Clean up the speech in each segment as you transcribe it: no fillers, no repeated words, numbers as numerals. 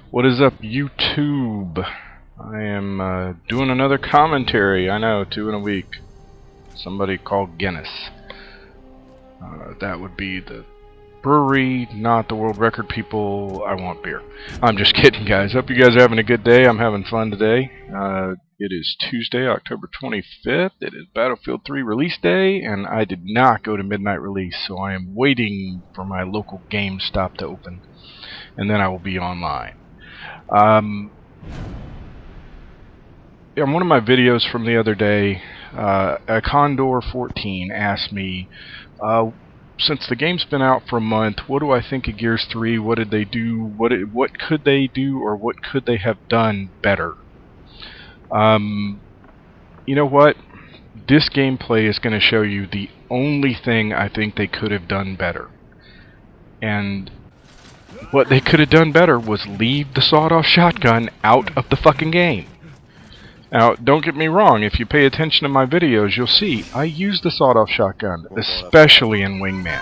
What is up, YouTube? I am doing another commentary. I know, 2 in a week. Somebody called Guinness. That would be the brewery, not the world record people. I want beer. I'm just kidding, guys. Hope you guys are having a good day. I'm having fun today. It is Tuesday, October 25th. It is Battlefield 3 release day, and I did not go to midnight release, so I am waiting for my local GameStop to open, and then I will be online. In one of my videos from the other day, a Condor 14 asked me, since the game's been out for a month, what do I think of Gears 3? What did they do? What could they do, or what could they have done better? You know what? This gameplay is going to show you the only thing I think they could have done better. And what they could have done better was leave the sawed-off shotgun out of the fucking game. Now, don't get me wrong, if you pay attention to my videos, you'll see I use the sawed-off shotgun, especially in Wingman.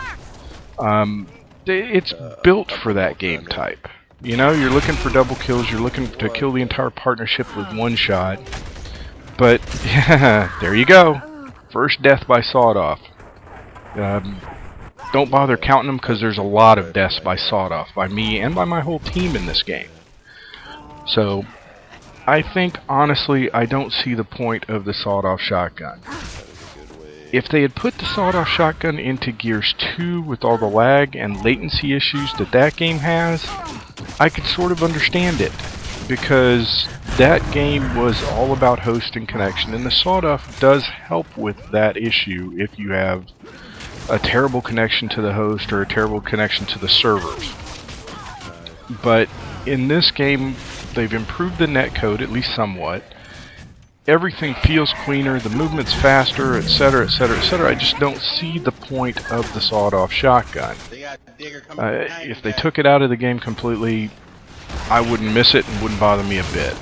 It's built for that game type. You know, you're looking for double kills, you're looking to kill the entire partnership with one shot. But, yeah, there you go. First death by sawed-off. Don't bother counting them because there's a lot of deaths by sawed-off, by me and by my whole team in this game. So, I think, honestly, I don't see the point of the sawed-off shotgun. If they had put the sawed-off shotgun into Gears 2 with all the lag and latency issues that that game has, I could sort of understand it. Because that game was all about host and connection, and the sawed-off does help with that issue if you have a terrible connection to the host or a terrible connection to the servers. But in this game, they've improved the netcode, at least somewhat. Everything feels cleaner, the movement's faster, etc., etc., etc. I just don't see the point of the sawed-off shotgun. If they took it out of the game completely, I wouldn't miss it and wouldn't bother me a bit.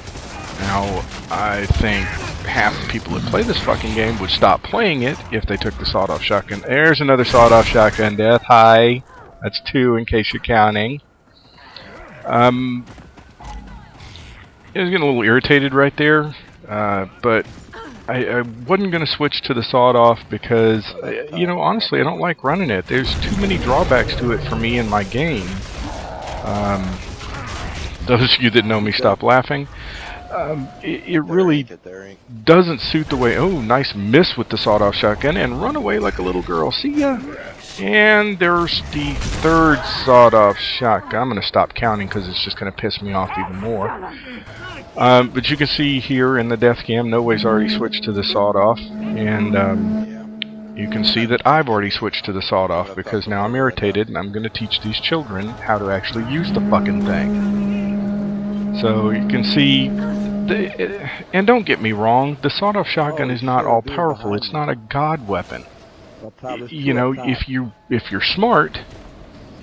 Now, I think half the people that play this fucking game would stop playing it if they took the sawed-off shotgun. There's another sawed-off shotgun death. Hi. That's 2 in case you're counting. I was getting a little irritated right there, but I wasn't going to switch to the sawed-off because, you know, honestly, I don't like running it. There's too many drawbacks to it for me in my game. Those of you that know me, stop laughing. It really doesn't suit the way... Oh, nice miss with the sawed-off shotgun, and run away like a little girl. See ya! And there's the third sawed-off shotgun. I'm going to stop counting because it's just going to piss me off even more. But you can see here in the death cam, Noway's already switched to the sawed-off, and you can see that I've already switched to the sawed-off because now I'm irritated and I'm going to teach these children how to actually use the fucking thing. So you can see, and don't get me wrong, the sawed-off shotgun is not all powerful. It's not a god weapon. You know, if you're smart,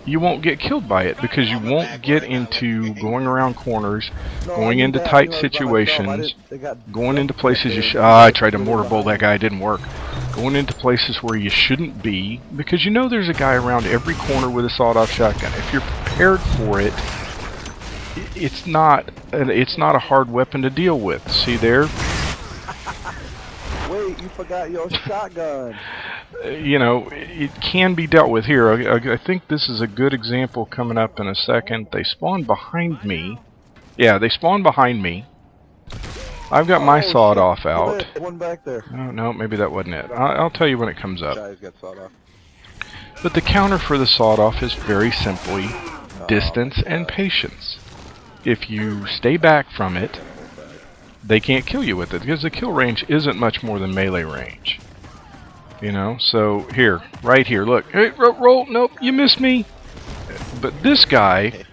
you won't get killed by it because you won't get into going around corners, going into tight situations, going into places you I tried to mortar bolt that guy, it didn't work. Going into places where you shouldn't be because you know there's a guy around every corner with a sawed-off shotgun. If you're prepared for it, it's not a hard weapon to deal with. See there? Wait, you forgot your shotgun. You know, it can be dealt with here. I think this is a good example coming up in a second. They spawn behind me. Yeah, they spawn behind me. I've got my sawed-off out. One back there. Oh, no, maybe that wasn't it. I'll tell you when it comes up. But the counter for the sawed-off is very simply distance and patience. If you stay back from it, they can't kill you with it because the kill range isn't much more than melee range. You know, so here, right here, look. Hey, roll, nope, you missed me. But this guy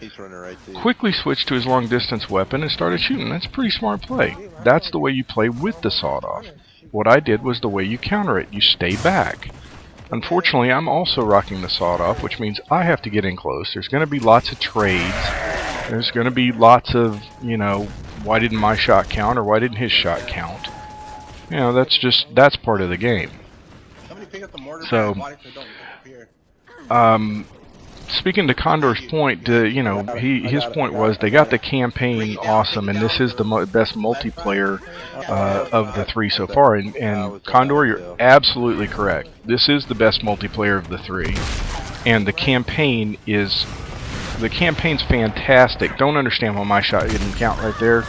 quickly switched to his long distance weapon and started shooting. That's a pretty smart play. That's the way you play with the sawed-off. What I did was the way you counter it. You stay back. Unfortunately, I'm also rocking the sawed-off, which means I have to get in close. There's going to be lots of trades. There's going to be lots of, you know, why didn't my shot count or why didn't his shot count? You know, that's part of the game. So, speaking to Condor's point, you know, his point was they got the campaign awesome, and this is the best multiplayer of the three so far. And Condor, you're absolutely correct. This is the best multiplayer of the three, and the campaign's fantastic. Don't understand why my shot didn't count right there.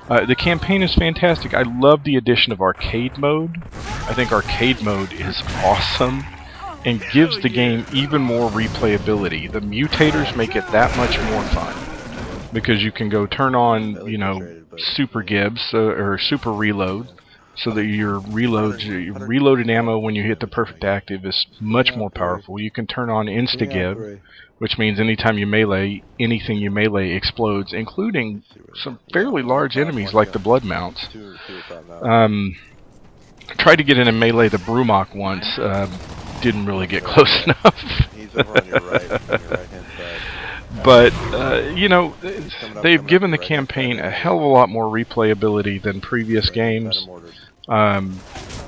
The campaign is fantastic. I love the addition of arcade mode. I think arcade mode is awesome and gives the game even more replayability. The mutators make it that much more fun because you can go turn on, you know, super gibs or super reload, so that your reloaded ammo when you hit the perfect active is much more powerful. You can turn on insta gib, which means anytime you melee, anything you melee explodes, including some fairly large enemies like the blood mounts. I tried to get in and melee the Brumach once. Didn't really get close enough. He's over on your right-hand side. But, you know, they've given the campaign a hell of a lot more replayability than previous games. And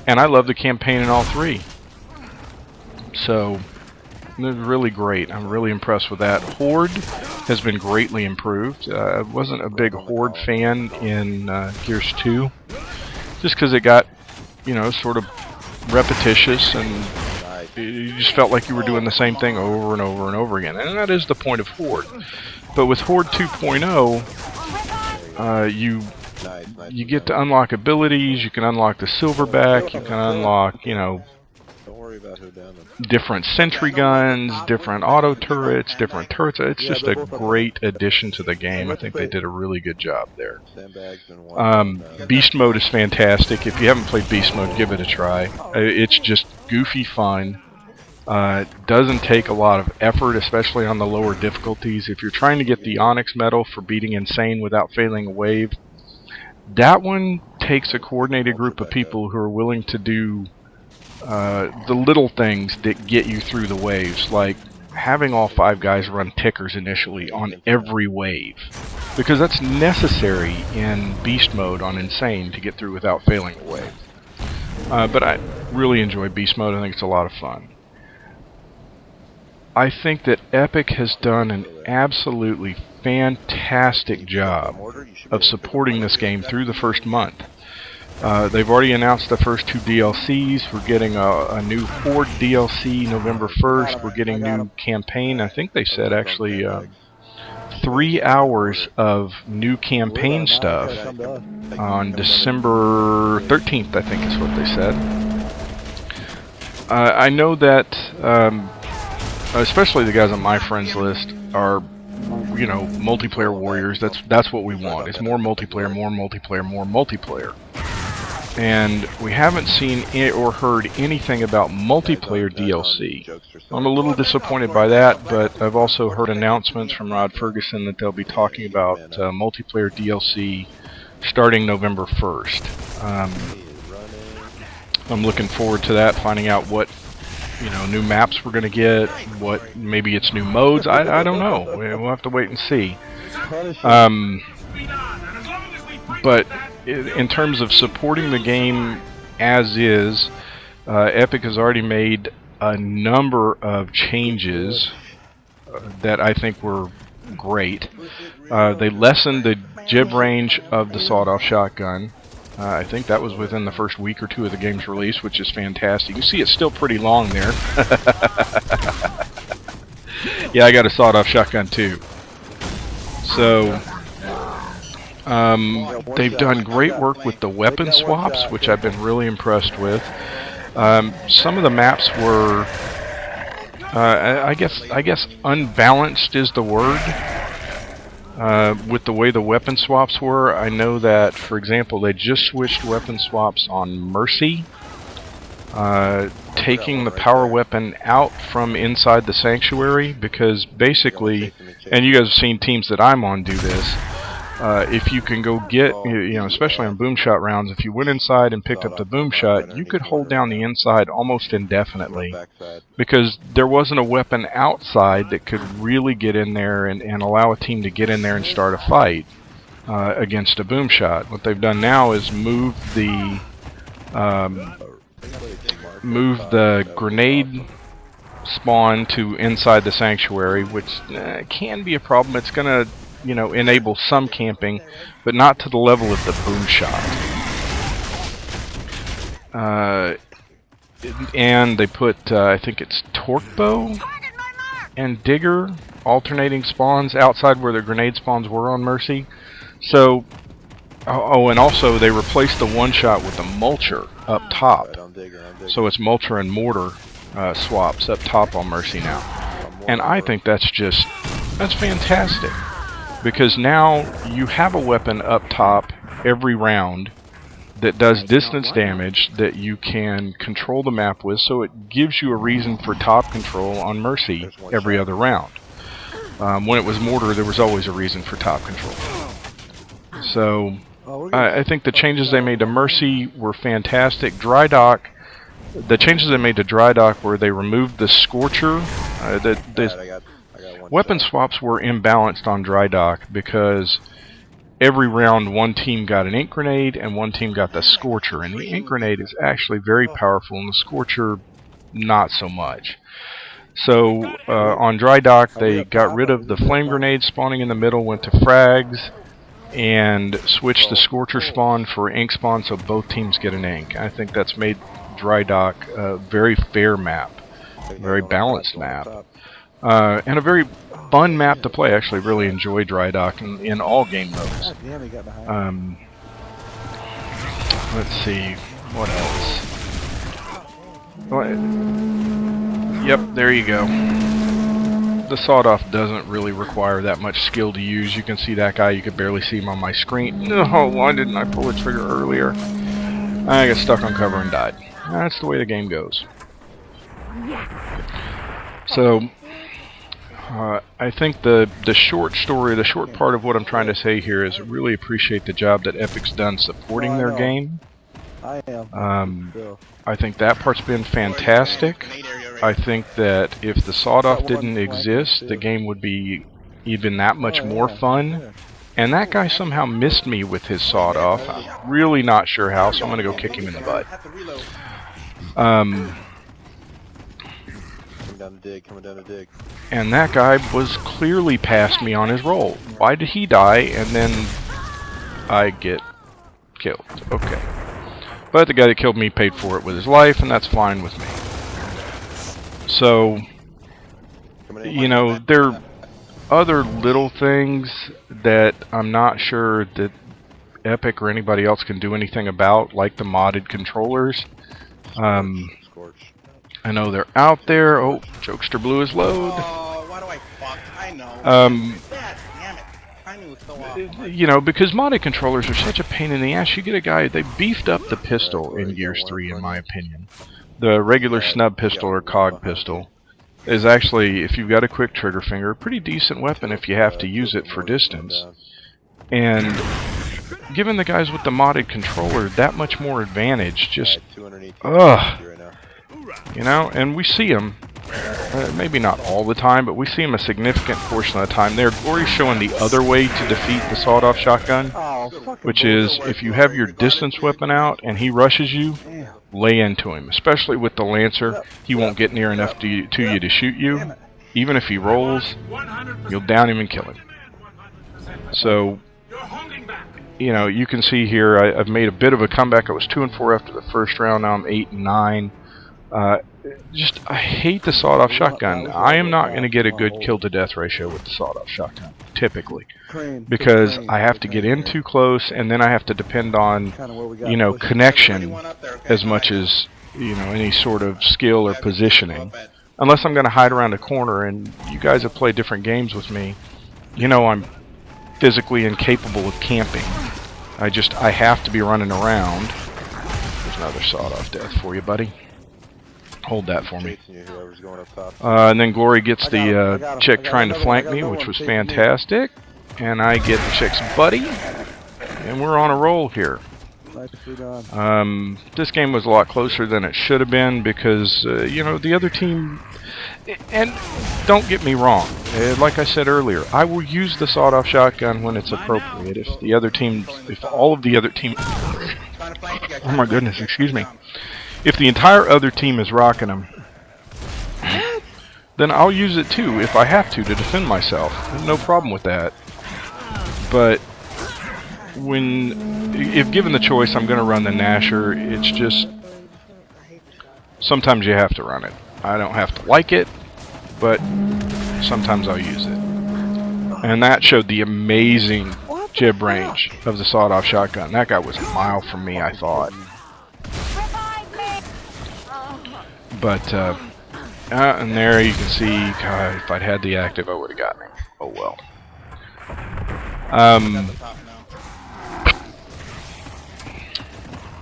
I love the campaign in all three. So, it's really great. I'm really impressed with that. Horde has been greatly improved. I wasn't a big Horde fan in Gears 2, just because it got, you know, sort of repetitious, and you just felt like you were doing the same thing over and over and over again. And that is the point of Horde. But with Horde 2.0, you get to unlock abilities, you can unlock the Silverback, you can unlock, you know, different sentry guns, different auto turrets, different turrets. It's just a great addition to the game. I think they did a really good job there. Beast mode is fantastic. If you haven't played Beast mode, give it a try. It's just goofy fun. Doesn't take a lot of effort, especially on the lower difficulties. If you're trying to get the Onyx medal for beating Insane without failing a wave, that one takes a coordinated group of people who are willing to do the little things that get you through the waves, like having all 5 guys run tickers initially on every wave, because that's necessary in Beast mode on Insane to get through without failing a wave. But I really enjoy Beast mode. I think it's a lot of fun. I think that Epic has done an absolutely fantastic job of supporting this game through the first month. They've already announced the first 2 DLCs. We're getting a new Horde DLC November 1st. We're getting new campaign. I think they said actually 3 hours of new campaign stuff on December 13th, I think is what they said. I know that especially the guys on my friends list are, you know, multiplayer warriors. That's what we want. It's more multiplayer, more multiplayer, more multiplayer. And we haven't seen or heard anything about multiplayer DLC. I'm a little disappointed by that, but I've also heard announcements from Rod Ferguson that they'll be talking about multiplayer DLC starting November 1st. I'm looking forward to that, finding out what, you know, new maps we're going to get, what, maybe it's new modes. I don't know. We'll have to wait and see. But in terms of supporting the game as is, Epic has already made a number of changes that I think were great. They lessened the jib range of the sawed-off shotgun. I think that was within the first week or 2 of the game's release, which is fantastic. You see it's still pretty long there. Yeah, I got a sawed-off shotgun too. So they've done great work with the weapon swaps, which I've been really impressed with. Some of the maps were, I guess unbalanced is the word. With the way the weapon swaps were. I know that, for example, they just switched weapon swaps on Mercy, taking the power weapon out from inside the sanctuary, because basically, and you guys have seen teams that I'm on do this, if you can go get, you know, especially on boomshot rounds, if you went inside and picked up the boomshot, you could hold down the inside almost indefinitely, because there wasn't a weapon outside that could really get in there and allow a team to get in there and start a fight against a boomshot. What they've done now is move the grenade spawn to inside the sanctuary, which can be a problem. It's going to, you know, enable some camping, but not to the level of the boom shot. And they put, I think it's torque bow and digger alternating spawns outside where the grenade spawns were on Mercy. So, oh, and also they replaced the one shot with the mulcher up top. So it's mulcher and mortar swaps up top on Mercy now. And I think that's fantastic. Because now you have a weapon up top every round that does distance damage that you can control the map with, so it gives you a reason for top control on Mercy every other round. When it was mortar, there was always a reason for top control. So I think the changes they made to Mercy were fantastic. Dry Dock, the changes they made to Dry Dock where they removed the Scorcher, the weapon swaps were imbalanced on Dry Dock because every round one team got an ink grenade and one team got the Scorcher, and the ink grenade is actually very powerful and the Scorcher not so much. So on Dry Dock they got rid of the flame grenade spawning in the middle, went to frags, and switched the Scorcher spawn for ink spawn so both teams get an ink. I think that's made Dry Dock a very fair map, very balanced map. And a very fun map to play. I actually really enjoy Dry Dock in all game modes. Let's see, what else? Yep, there you go. The sawed-off doesn't really require that much skill to use. You can see that guy, you could barely see him on my screen. No, why didn't I pull the trigger earlier? I got stuck on cover and died. That's the way the game goes. So, I think the short story, the short part of what I'm trying to say here is I really appreciate the job that Epic's done supporting their game. I think that part's been fantastic. I think that if the sawed-off didn't exist, the game would be even that much more fun. And that guy somehow missed me with his sawed-off. I'm really not sure how, so I'm going to go kick him in the butt. Coming down the dig. And that guy was clearly past me on his roll. Why did he die and then I get killed? Okay. But the guy that killed me paid for it with his life, and that's fine with me. So, you know, there are other little things that I'm not sure that Epic or anybody else can do anything about, like the modded controllers. I know they're out there. Oh, Jokester blew his load. Oh, why do I fuck? I know. God damn it. Timing was so off. You know, because modded controllers are such a pain in the ass. You get a guy, they beefed up the pistol in Gears 3, in my opinion. The regular snub pistol or cog pistol is actually, if you've got a quick trigger finger, a pretty decent weapon if you have to use it for distance. And giving the guys with the modded controller that much more advantage, just, ugh. You know, and we see them, maybe not all the time, but we see them a significant portion of the time. They're already showing the other way to defeat the sawed-off shotgun, which is if you have your distance weapon out and he rushes you, lay into him. Especially with the Lancer, he won't get near enough to you to shoot you. Even if he rolls, you'll down him and kill him. So, you know, you can see here I've made a bit of a comeback. I was 2-4 after the first round, now I'm 8-9. I hate the sawed-off shotgun. I am not going to get a good kill-to-death ratio with the sawed-off shotgun, typically, because I have to get in too close, and then I have to depend on, you know, connection as much as, you know, any sort of skill or positioning. Unless I'm going to hide around a corner, and you guys have played different games with me, you know I'm physically incapable of camping. I have to be running around. There's another sawed-off death for you, buddy. Hold that for me. And then Glory gets the chick trying to flank me, which was fantastic. And I get the chick's buddy. And we're on a roll here. This game was a lot closer than it should have been because, you know, the other team... And don't get me wrong. Like I said earlier, I will use the sawed-off shotgun when it's appropriate. If all of the other team... Oh my goodness, excuse me. If the entire other team is rocking them, then I'll use it too if I have to defend myself. There's no problem with that. But if given the choice, I'm going to run the Nasher. It's just sometimes you have to run it. I don't have to like it, but sometimes I'll use it. And that showed the amazing jib range of the sawed-off shotgun. That guy was a mile from me, I thought. But, and there you can see, God, if I'd had the active, I would have gotten him. Oh well.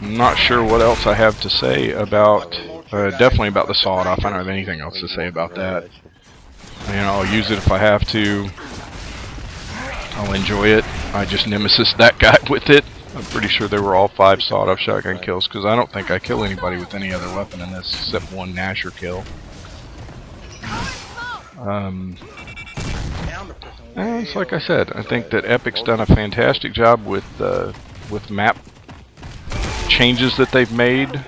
I'm not sure what else I have to say about, definitely about the sawed-off. I don't have anything else to say about that. You know, I'll use it if I have to. I'll enjoy it. I just nemesis that guy with it. I'm pretty sure they were all 5 sawed-off shotgun kills, because I don't think I kill anybody with any other weapon in this except one Nasher kill. It's like I said, I think that Epic's done a fantastic job with map changes that they've made.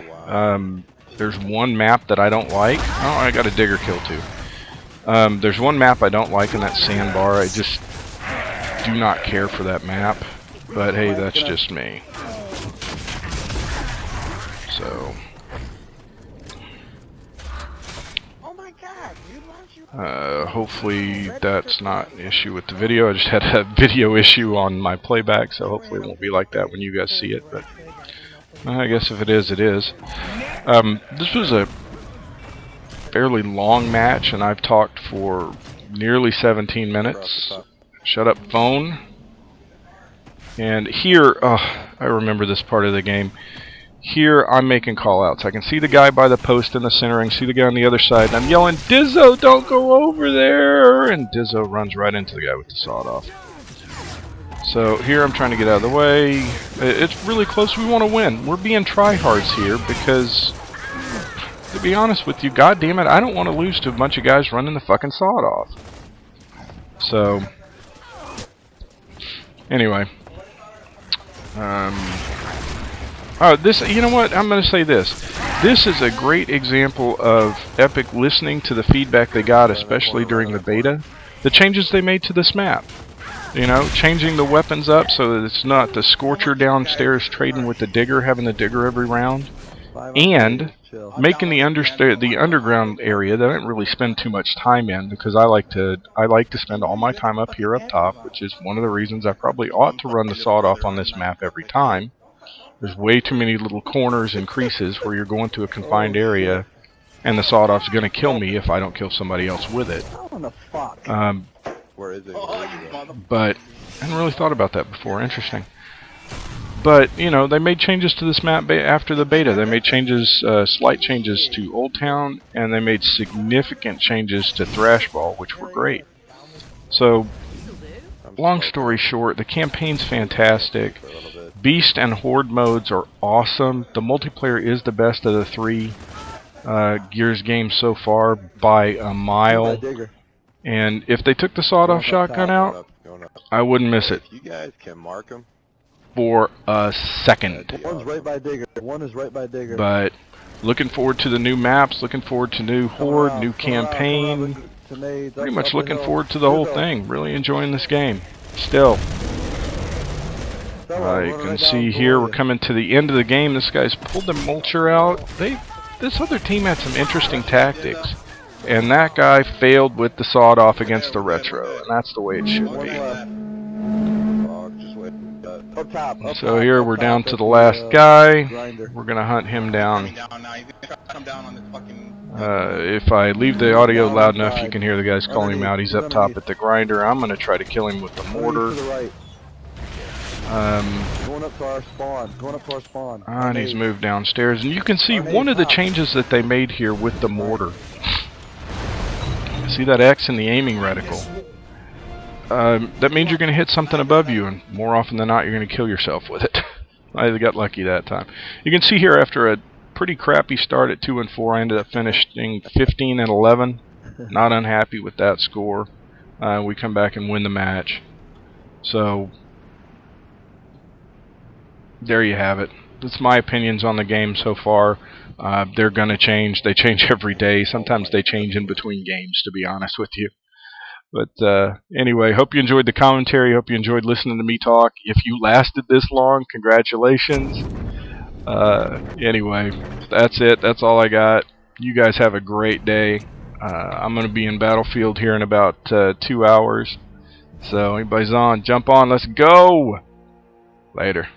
There's one map that I don't like. Oh, I got a digger kill too. There's one map I don't like, and that's Sandbar. I just do not care for that map. But hey, that's just me. So, hopefully that's not an issue with the video. I just had a video issue on my playback, so hopefully it won't be like that when you guys see it. But I guess if it is, it is. This was a fairly long match, and I've talked for nearly 17 minutes. Shut up, phone. And here, I remember this part of the game. Here, I'm making call-outs. I can see the guy by the post in the center, and see the guy on the other side, and I'm yelling, "Dizzo, don't go over there!" And Dizzo runs right into the guy with the sawed-off. So here, I'm trying to get out of the way. It's really close. We want to win. We're being tryhards here because, to be honest with you, goddammit, I don't want to lose to a bunch of guys running the fucking sawed-off. So, anyway. You know what? I'm going to say this. This is a great example of Epic listening to the feedback they got, especially during the beta. The changes they made to this map. You know, changing the weapons up so that it's not the Scorcher downstairs trading with the Digger, having the Digger every round. And making the underground area that I didn't really spend too much time in, because I like to spend all my time up here up top, which is one of the reasons I probably ought to run the sawed-off on this map every time. There's way too many little corners and creases where you're going to a confined area, and the sawed-off's going to kill me if I don't kill somebody else with it. Where is it? But I hadn't really thought about that before. Interesting. But, you know, they made changes to this map after the beta. They made changes, slight changes to Old Town, and they made significant changes to Thrashball, which were great. So, long story short, the campaign's fantastic. Beast and Horde modes are awesome. The multiplayer is the best of the 3 Gears games so far by a mile. And if they took the sawed-off shotgun out, I wouldn't miss it. You guys can mark them for a second. One's right by Digger. One is right by Digger. But looking forward to the new maps, looking forward to new Horde, new campaign. Pretty much looking forward to the whole thing. Really enjoying this game. Still. You can see here we're coming to the end of the game. This guy's pulled the mulcher out. This other team had some interesting tactics. And that guy failed with the sawed-off against the retro. And that's the way it should be. So here we're down to the last guy. We're going to hunt him down. If I leave the audio loud enough, you can hear the guys calling him out. He's up top at the grinder. I'm going to try to kill him with the mortar. Going up to our spawn. Going up to our spawn. And he's moved downstairs. And you can see one of the changes that they made here with the mortar. See that X in the aiming reticle? That means you're going to hit something above you, and more often than not, you're going to kill yourself with it. I got lucky that time. You can see here, after a pretty crappy start at 2 and 4, I ended up finishing 15 and 11. Not unhappy with that score. We come back and win the match. So there you have it. that's my opinions on the game so far. They're gonna change. They change every day. Sometimes they change in between games, to be honest with you. But anyway, hope you enjoyed the commentary. Hope you enjoyed listening to me talk. If you lasted this long, congratulations. Anyway, that's it. That's all I got. You guys have a great day. I'm going to be in Battlefield here in about 2 hours. So anybody's on, jump on. Let's go. Later.